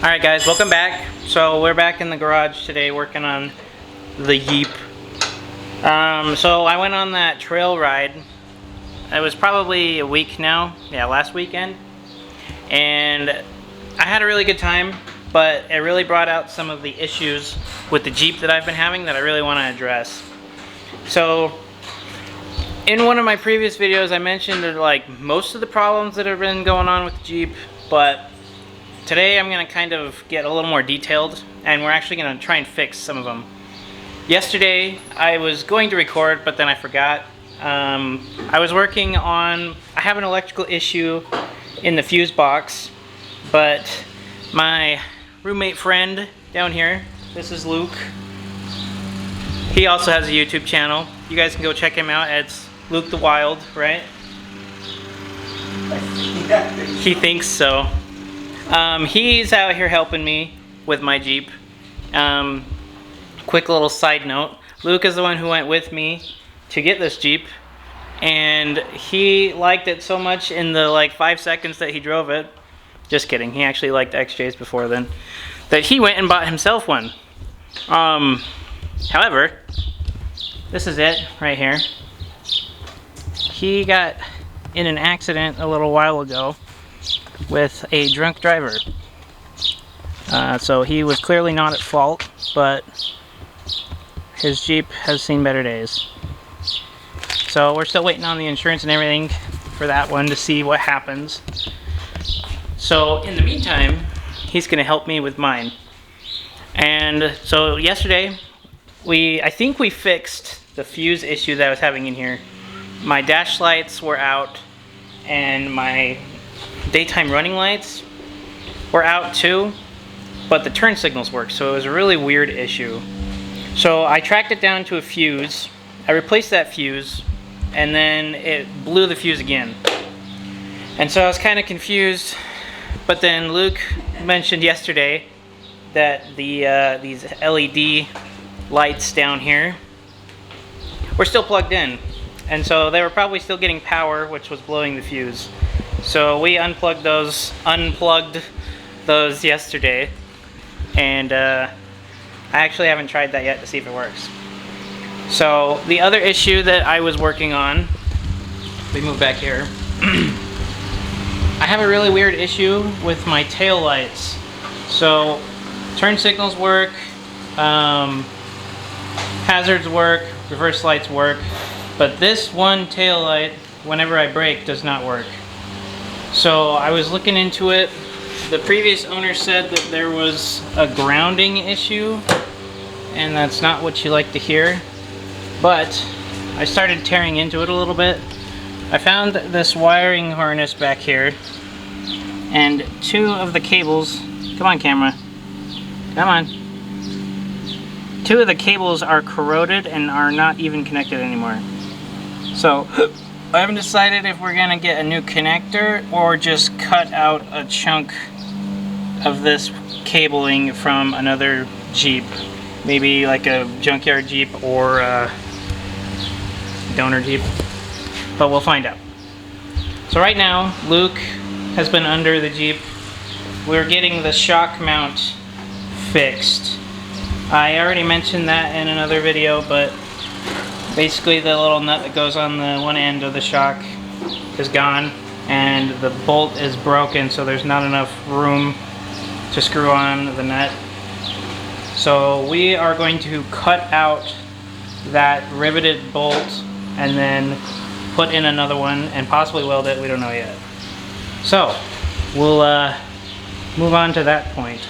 Alright guys, welcome back. So we're back in the garage today working on the Jeep. So I went on that trail ride. It was probably a week now. Yeah, last weekend. And I had a really good time, but it really brought out some of the issues with the Jeep that I've been having that I really want to address. So in one of my previous videos I mentioned like most of the problems that have been going on with the Jeep, but today I'm going to kind of get a little more detailed, and we're actually going to try and fix some of them. Yesterday I was going to record, but then I forgot. I was working on, I have an electrical issue in the fuse box, but my roommate friend down here, this is Luke, he also has a YouTube channel. You guys can go check him out. It's Luke the Wild, right? He thinks so. He's out here helping me with my Jeep. Quick little side note, Luke is the one who went with me to get this Jeep, and he liked it so much in the like 5 seconds that he drove it, just kidding, he actually liked XJs before then, that he went and bought himself one. However, this is it right here. He got in an accident a little while ago with a drunk driver. So he was clearly not at fault, but his Jeep has seen better days. So we're still waiting on the insurance and everything for that one to see what happens. So in the meantime, he's going to help me with mine. And so yesterday, I think we fixed the fuse issue that I was having in here. My dash lights were out, and my daytime running lights were out too, but the turn signals worked, so it was a really weird issue. So I tracked it down to a fuse, I replaced that fuse, and then it blew the fuse again. And so I was kind of confused, but then Luke mentioned yesterday that these LED lights down here were still plugged in, and so they were probably still getting power, which was blowing the fuse. So we unplugged those yesterday, and I actually haven't tried that yet to see if it works. So the other issue that I was working on, we move back here, I have a really weird issue with my tail lights. So turn signals work, hazards work, reverse lights work, but this one tail light, whenever I brake, does not work. So I was looking into it. The previous owner said that there was a grounding issue, and that's not what you like to hear. But I started tearing into it a little bit. I found this wiring harness back here, and two of the cables, come on camera, come on. Two of the cables are corroded and are not even connected anymore. So I haven't decided if we're gonna get a new connector or just cut out a chunk of this cabling from another Jeep. Maybe like a junkyard Jeep or a donor Jeep. But we'll find out. So right now, Luke has been under the Jeep. We're getting the shock mount fixed. I already mentioned that in another video, but basically the little nut that goes on the one end of the shock is gone, and the bolt is broken, so there's not enough room to screw on the nut. So we are going to cut out that riveted bolt and then put in another one and possibly weld it, we don't know yet. So we'll move on to that point.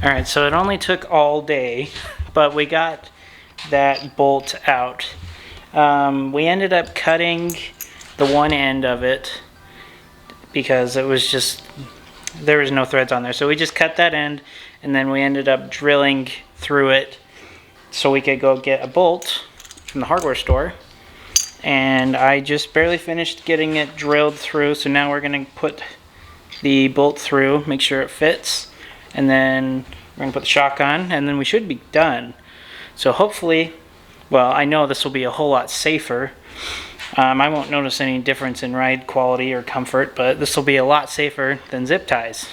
Alright, so it only took all day, but we got that bolt out. We ended up cutting the one end of it because it was just, there was no threads on there. So we just cut that end, and then we ended up drilling through it so we could go get a bolt from the hardware store and I just barely finished getting it drilled through, so now we're going to put the bolt through, make sure it fits, and then we're going to put the shock on, and then we should be done. So hopefully, well, I know this will be a whole lot safer. I won't notice any difference in ride quality or comfort, but this will be a lot safer than zip ties.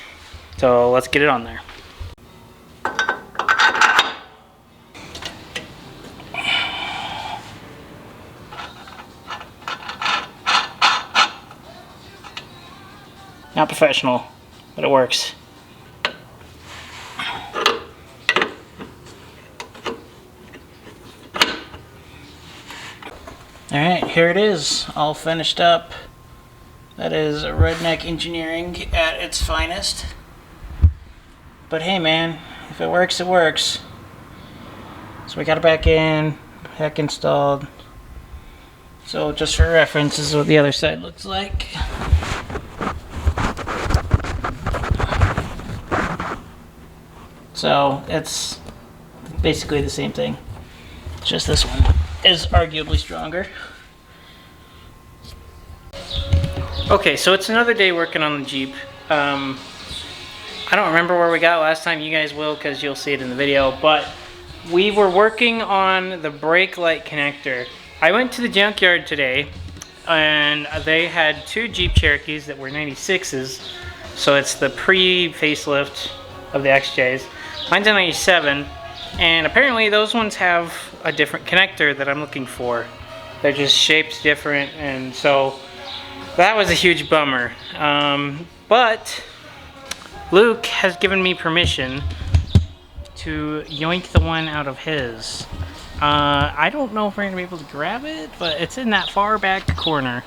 So let's get it on there. Not professional, but it works. Alright, here it is, all finished up. That is redneck engineering at its finest. But hey man, if it works, it works. So we got it back in, back installed. So just for reference, this is what the other side looks like. So it's basically the same thing. Just this one is arguably stronger. Okay, so it's another day working on the Jeep. I don't remember where we got last time. You guys will, because you'll see it in the video. But we were working on the brake light connector. I went to the junkyard today, and they had two Jeep Cherokees that were 96s. So it's the pre-facelift of the XJs. Mine's a 97, and apparently those ones have a different connector that I'm looking for. They're just shaped different, and so that was a huge bummer. But Luke has given me permission to yoink the one out of his. I don't know if we're going to be able to grab it, but it's in that far back corner.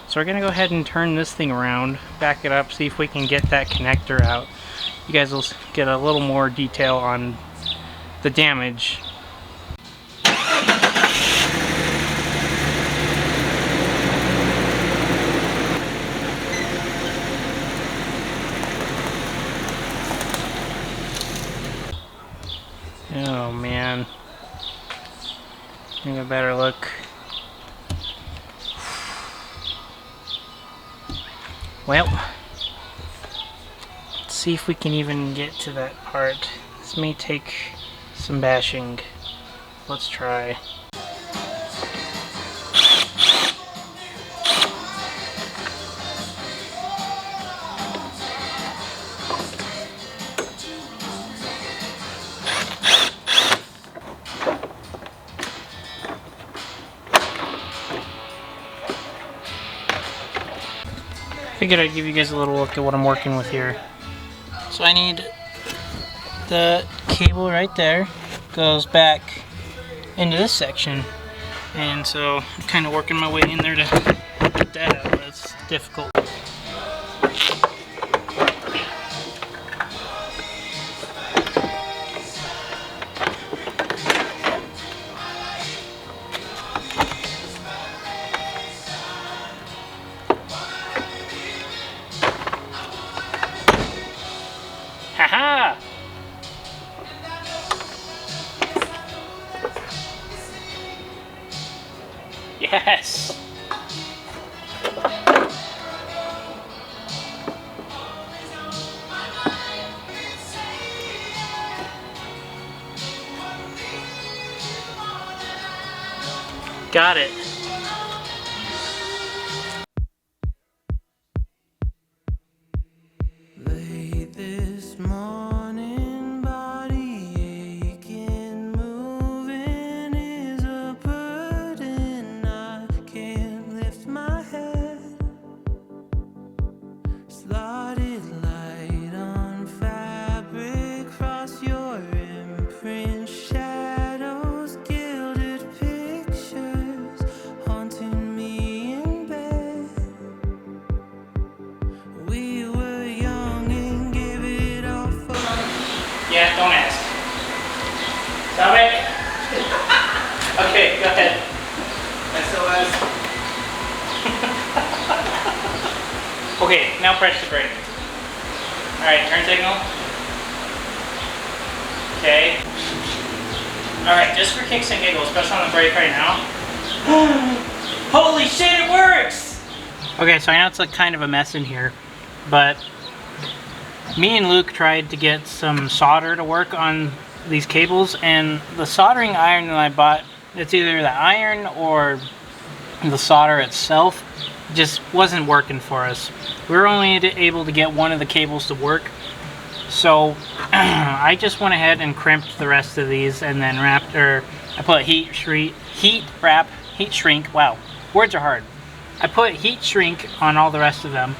So we're going to go ahead and turn this thing around, back it up, see if we can get that connector out. You guys will get a little more detail on the damage. Oh man. Give a better look. Well, let's see if we can even get to that part. This may take some bashing. Let's try. Figured I'd give you guys a little look at what I'm working with here. So I need the cable right there, goes back into this section, and so I'm kind of working my way in there to get that out, but it's difficult. Haha! Yes! Got it. Late this morning, body aching, moving is a burden. I can't lift my head. Slotted light on fabric, cross your imprint, shadows, gilded pictures, haunting me in bed. We were young and gave it all for. Yeah, don't ask. Stop it! Okay, go ahead. SOS. Okay, now press the brake. Alright, turn signal. Okay. Alright, just for kicks and giggles, press on the brake right now. Holy shit, it works! Okay, so I know it's like kind of a mess in here, but me and Luke tried to get some solder to work on these cables, and the soldering iron that I bought, it's either the iron or the solder itself, just wasn't working for us. We were only able to get one of the cables to work, so I just went ahead and crimped the rest of these and then I put heat shrink, wow, words are hard. I put heat shrink on all the rest of them.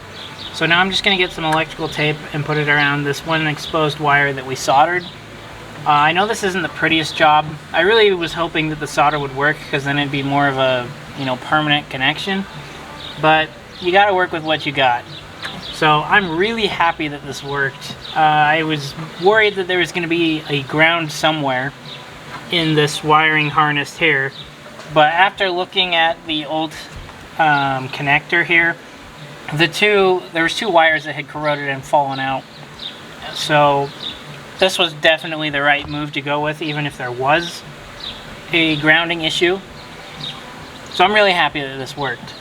So now I'm just going to get some electrical tape and put it around this one exposed wire that we soldered. I know this isn't the prettiest job. I really was hoping that the solder would work, because then it'd be more of a, you know, permanent connection. But you got to work with what you got. So I'm really happy that this worked. I was worried that there was going to be a ground somewhere in this wiring harness here. But after looking at the old connector here, there was two wires that had corroded and fallen out. So this was definitely the right move to go with, even if there was a grounding issue. So I'm really happy that this worked.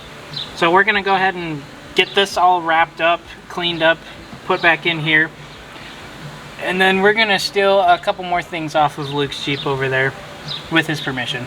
So we're gonna go ahead and get this all wrapped up, cleaned up, put back in here. And then we're gonna steal a couple more things off of Luke's Jeep over there with his permission.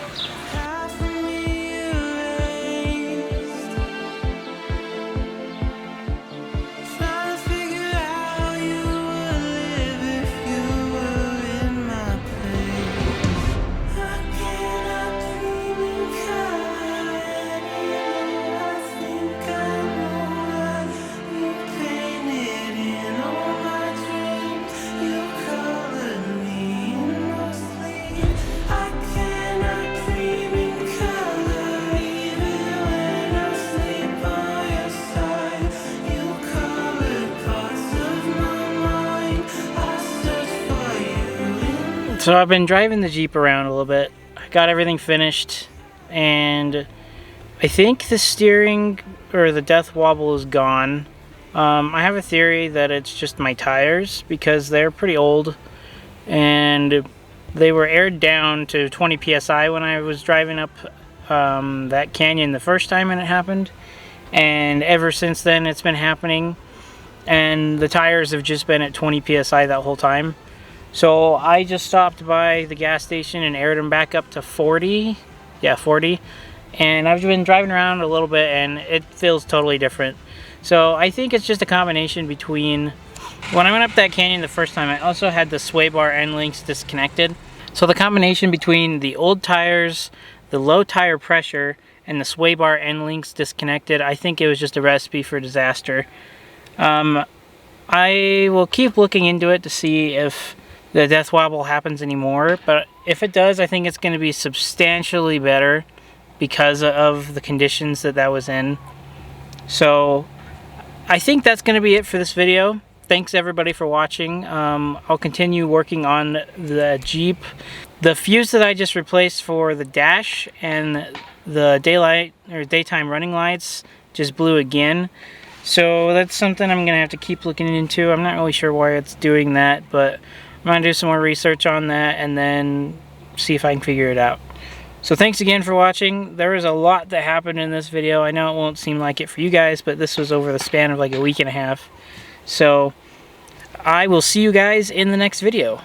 So I've been driving the Jeep around a little bit. I got everything finished, and I think the steering or the death wobble is gone. I have a theory that it's just my tires, because they're pretty old and they were aired down to 20 psi when I was driving up that canyon the first time when it happened, and ever since then it's been happening, and the tires have just been at 20 psi that whole time. So I just stopped by the gas station and aired them back up to 40. Yeah, 40. And I've been driving around a little bit and it feels totally different. So I think it's just a combination between, when I went up that canyon the first time, I also had the sway bar end links disconnected. So the combination between the old tires, the low tire pressure, and the sway bar end links disconnected, I think it was just a recipe for disaster. I will keep looking into it to see if the death wobble happens anymore, but if it does, I think it's going to be substantially better because of the conditions that was in. So I think that's going to be it for this video. Thanks everybody for watching. I'll continue working on the Jeep. The fuse that I just replaced for the dash and the daylight or daytime running lights just blew again. So that's something I'm going to have to keep looking into. I'm not really sure why it's doing that, but I'm going to do some more research on that and then see if I can figure it out. So thanks again for watching. There was a lot that happened in this video. I know it won't seem like it for you guys, but this was over the span of like a week and a half. So I will see you guys in the next video.